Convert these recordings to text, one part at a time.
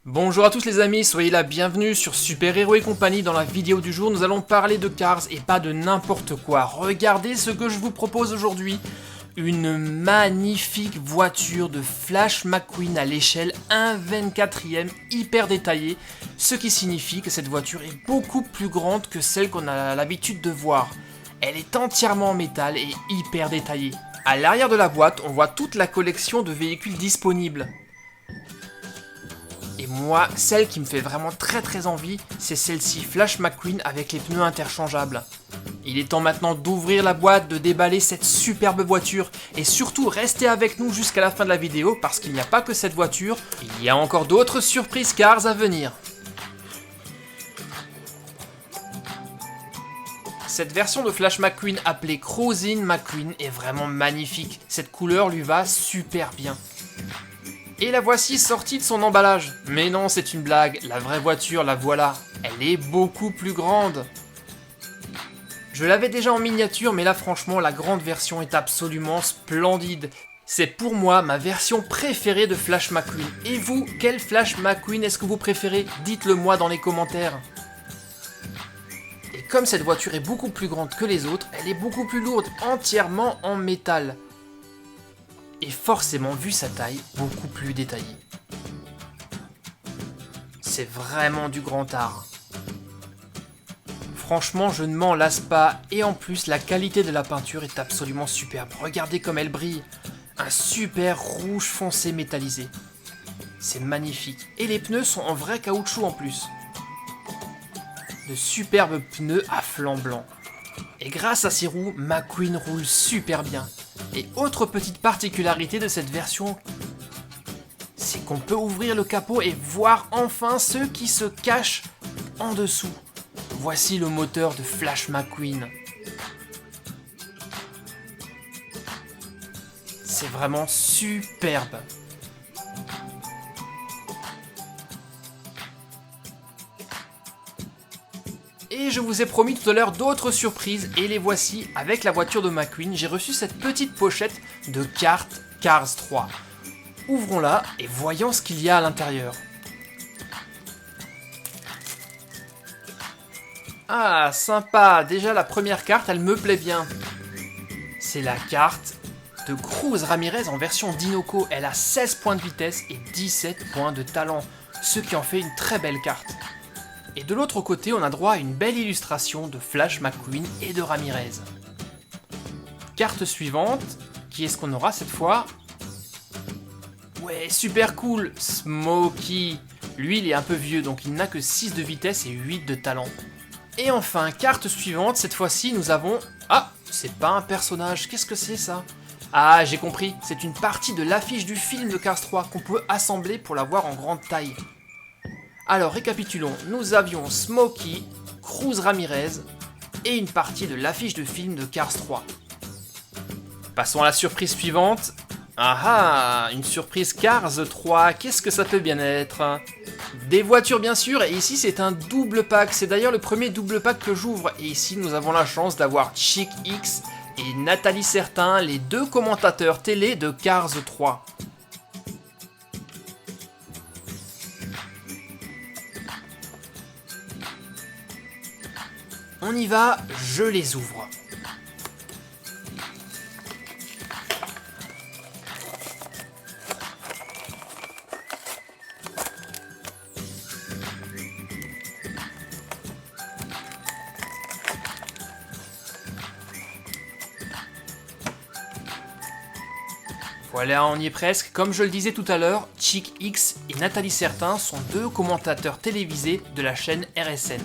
Bonjour à tous les amis, soyez la bienvenue sur Super Héros et compagnie. Dans la vidéo du jour, nous allons parler de Cars et pas de n'importe quoi. Regardez ce que je vous propose aujourd'hui. Une magnifique voiture de Flash McQueen à l'échelle 1/24e hyper détaillée, ce qui signifie que cette voiture est beaucoup plus grande que celle qu'on a l'habitude de voir. Elle est entièrement en métal et hyper détaillée. À l'arrière de la boîte, on voit toute la collection de véhicules disponibles. Et moi, celle qui me fait vraiment très envie, c'est celle-ci, Flash McQueen avec les pneus interchangeables. Il est temps maintenant d'ouvrir la boîte, de déballer cette superbe voiture, et surtout restez avec nous jusqu'à la fin de la vidéo, parce qu'il n'y a pas que cette voiture, il y a encore d'autres surprises Cars à venir. Cette version de Flash McQueen appelée Cruisin' McQueen est vraiment magnifique, cette couleur lui va super bien. Et la voici sortie de son emballage. Mais non, c'est une blague, la vraie voiture, la voilà. Elle est beaucoup plus grande. Je l'avais déjà en miniature, mais là franchement, la grande version est absolument splendide. C'est pour moi ma version préférée de Flash McQueen. Et vous, quel Flash McQueen est-ce que vous préférez? Dites-le moi dans les commentaires. Et comme cette voiture est beaucoup plus grande que les autres, elle est beaucoup plus lourde, entièrement en métal. Et forcément, vu sa taille, beaucoup plus détaillée. C'est vraiment du grand art. Franchement, je ne m'en lasse pas, et en plus, la qualité de la peinture est absolument superbe. Regardez comme elle brille. Un super rouge foncé métallisé. C'est magnifique. Et les pneus sont en vrai caoutchouc en plus. De superbes pneus à flanc blanc. Et grâce à ces roues, McQueen roule super bien. Et autre petite particularité de cette version, c'est qu'on peut ouvrir le capot et voir enfin ceux qui se cachent en dessous. Voici le moteur de Flash McQueen. C'est vraiment superbe. Et je vous ai promis tout à l'heure d'autres surprises, et les voici avec la voiture de McQueen. J'ai reçu cette petite pochette de cartes Cars 3. Ouvrons-la et voyons ce qu'il y a à l'intérieur. Ah, sympa, déjà la première carte, elle me plaît bien. C'est la carte de Cruz Ramirez en version Dinoco. Elle a 16 points de vitesse et 17 points de talent, ce qui en fait une très belle carte. Et de l'autre côté, on a droit à une belle illustration de Flash McQueen et de Ramirez. Carte suivante, qui est-ce qu'on aura cette fois? Ouais, super cool, Smokey. Lui, il est un peu vieux, donc il n'a que 6 de vitesse et 8 de talent. Et enfin, carte suivante, cette fois-ci, nous avons... Ah, c'est pas un personnage, qu'est-ce que c'est ça? Ah, j'ai compris, c'est une partie de l'affiche du film de Cars 3 qu'on peut assembler pour la voir en grande taille. Alors récapitulons, nous avions Smokey, Cruz Ramirez et une partie de l'affiche de film de Cars 3. Passons à la surprise suivante. Ah ah, une surprise Cars 3, qu'est-ce que ça peut bien être? Des voitures bien sûr, et ici c'est un double pack, c'est d'ailleurs le premier double pack que j'ouvre. Et ici nous avons la chance d'avoir Chick X et Nathalie Certain, les deux commentateurs télé de Cars 3. On y va, je les ouvre. Voilà, on y est presque. Comme je le disais tout à l'heure, Chick X et Nathalie Certain sont deux commentateurs télévisés de la chaîne RSN.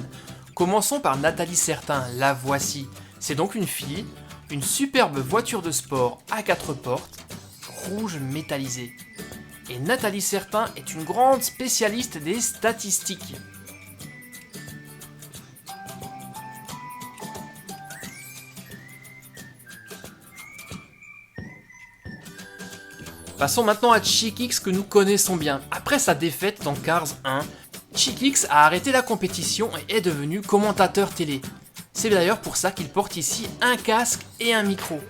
Commençons par Nathalie Certain, la voici. C'est donc une fille, une superbe voiture de sport à 4 portes, rouge métallisée. Et Nathalie Certain est une grande spécialiste des statistiques. Passons maintenant à Chick X que nous connaissons bien. Après sa défaite dans Cars 1, Chick X a arrêté la compétition et est devenu commentateur télé. C'est d'ailleurs pour ça qu'il porte ici un casque et un micro.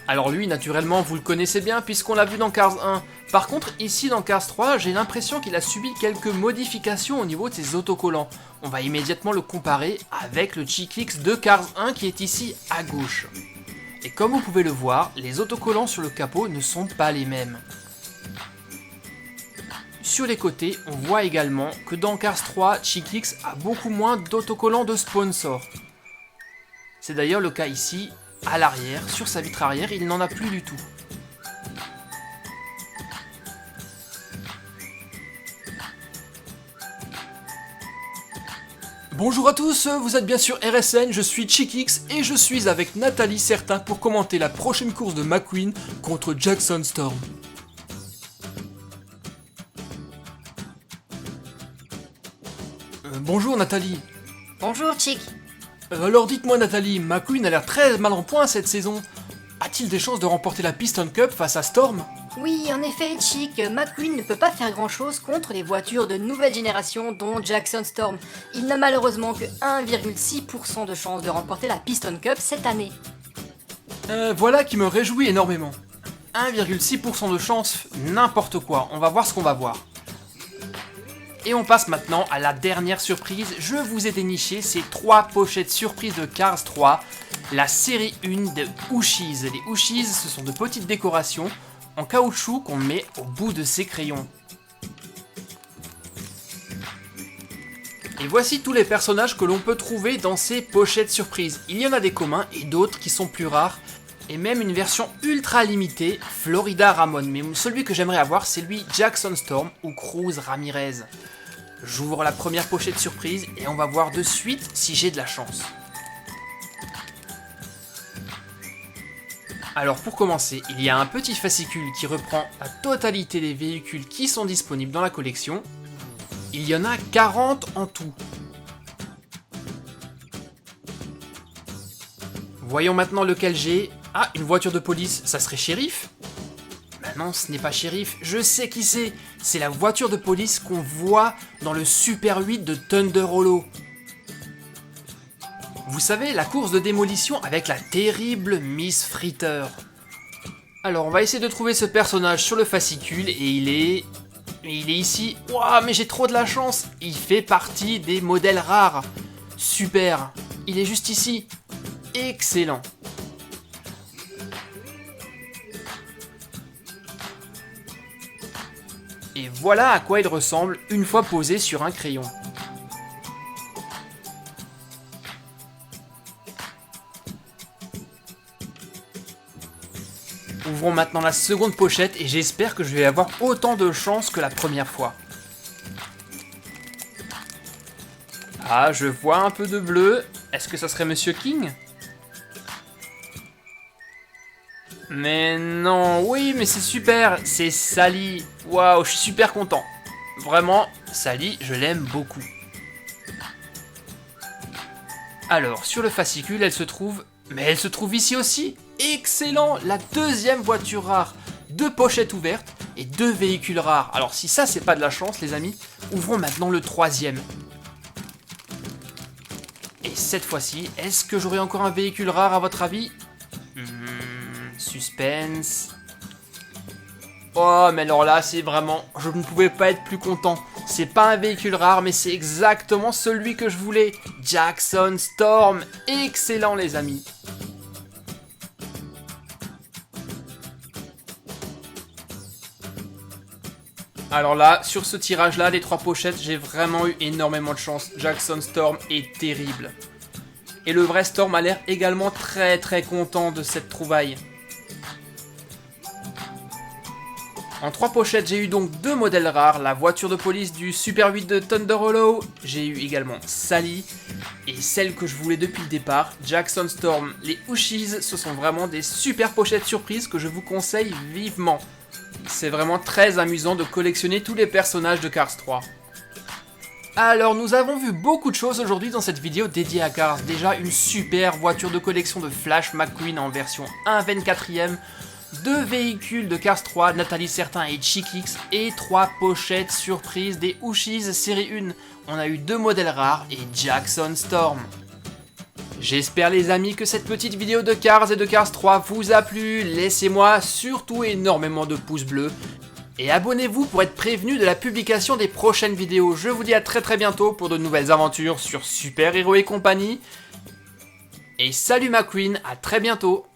Alors lui, naturellement, vous le connaissez bien puisqu'on l'a vu dans Cars 1. Par contre, ici dans Cars 3, j'ai l'impression qu'il a subi quelques modifications au niveau de ses autocollants. On va immédiatement le comparer avec le Chickix de Cars 1 qui est ici à gauche. Et comme vous pouvez le voir, les autocollants sur le capot ne sont pas les mêmes. Sur les côtés, on voit également que dans Cars 3, Chickix a beaucoup moins d'autocollants de sponsor. C'est d'ailleurs le cas ici, à l'arrière, sur sa vitre arrière, il n'en a plus du tout. Bonjour à tous, vous êtes bien sûr RSN, je suis Chickix et je suis avec Nathalie Certain pour commenter la prochaine course de McQueen contre Jackson Storm. Bonjour Nathalie. Bonjour Chick. Alors dites-moi Nathalie, McQueen a l'air très mal en point cette saison. A-t-il des chances de remporter la Piston Cup face à Storm ? Oui, en effet, Chick, McQueen ne peut pas faire grand-chose contre les voitures de nouvelle génération, dont Jackson Storm. Il n'a malheureusement que 1,6% de chance de remporter la Piston Cup cette année. Voilà qui me réjouit énormément. 1,6% de chance, n'importe quoi, on va voir ce qu'on va voir. Et on passe maintenant à la dernière surprise, je vous ai déniché ces 3 pochettes surprises de Cars 3, la série 1 de Ooshies. Les Ooshies, ce sont de petites décorations en caoutchouc qu'on met au bout de ces crayons. Et voici tous les personnages que l'on peut trouver dans ces pochettes surprises. Il y en a des communs et d'autres qui sont plus rares. Et même une version ultra limitée, Florida Ramon. Mais celui que j'aimerais avoir, c'est lui Jackson Storm ou Cruz Ramirez. J'ouvre la première pochette surprise et on va voir de suite si j'ai de la chance. Alors pour commencer, il y a un petit fascicule qui reprend la totalité des véhicules qui sont disponibles dans la collection. Il y en a 40 en tout. Voyons maintenant lequel j'ai. Ah, une voiture de police, ça serait Shérif ? Ben non, ce n'est pas Shérif, je sais qui c'est. C'est la voiture de police qu'on voit dans le Super 8 de Thunder Hollow. Vous savez, la course de démolition avec la terrible Miss Fritter. Alors, on va essayer de trouver ce personnage sur le fascicule et il est ici. Waouh, mais j'ai trop de la chance. Il fait partie des modèles rares. Super. Il est juste ici. Excellent. Et voilà à quoi il ressemble une fois posé sur un crayon. Ouvrons maintenant la seconde pochette et j'espère que je vais avoir autant de chance que la première fois. Ah, je vois un peu de bleu. Est-ce que ça serait Monsieur King ? Mais non, oui, mais c'est super, c'est Sally. Waouh, je suis super content. Vraiment, Sally, je l'aime beaucoup. Alors, sur le fascicule, elle se trouve ici aussi. Excellent, la deuxième voiture rare. 2 pochettes ouvertes et 2 véhicules rares. Alors, si ça, c'est pas de la chance, les amis, ouvrons maintenant le troisième. Et cette fois-ci, est-ce que j'aurai encore un véhicule rare à votre avis ? Suspense. Oh, mais alors là, c'est vraiment... Je ne pouvais pas être plus content. C'est pas un véhicule rare, mais c'est exactement celui que je voulais. Jackson Storm. Excellent, les amis. Alors là, sur ce tirage-là, des 3 pochettes, j'ai vraiment eu énormément de chance. Jackson Storm est terrible. Et le vrai Storm a l'air également très très content de cette trouvaille. En 3 pochettes, j'ai eu donc 2 modèles rares, la voiture de police du Super 8 de Thunder Hollow, j'ai eu également Sally, et celle que je voulais depuis le départ, Jackson Storm. Les Ooshies, ce sont vraiment des super pochettes surprises que je vous conseille vivement. C'est vraiment très amusant de collectionner tous les personnages de Cars 3. Alors nous avons vu beaucoup de choses aujourd'hui dans cette vidéo dédiée à Cars. Déjà une super voiture de collection de Flash McQueen en version 1/24e, 2 véhicules de Cars 3, Nathalie Certain et Chickix, et 3 pochettes surprises des Ooshies série 1. On a eu 2 modèles rares et Jackson Storm. J'espère les amis que cette petite vidéo de Cars et de Cars 3 vous a plu. Laissez-moi surtout énormément de pouces bleus. Et abonnez-vous pour être prévenu de la publication des prochaines vidéos. Je vous dis à très bientôt pour de nouvelles aventures sur Super Héros et compagnie. Et salut McQueen, à très bientôt.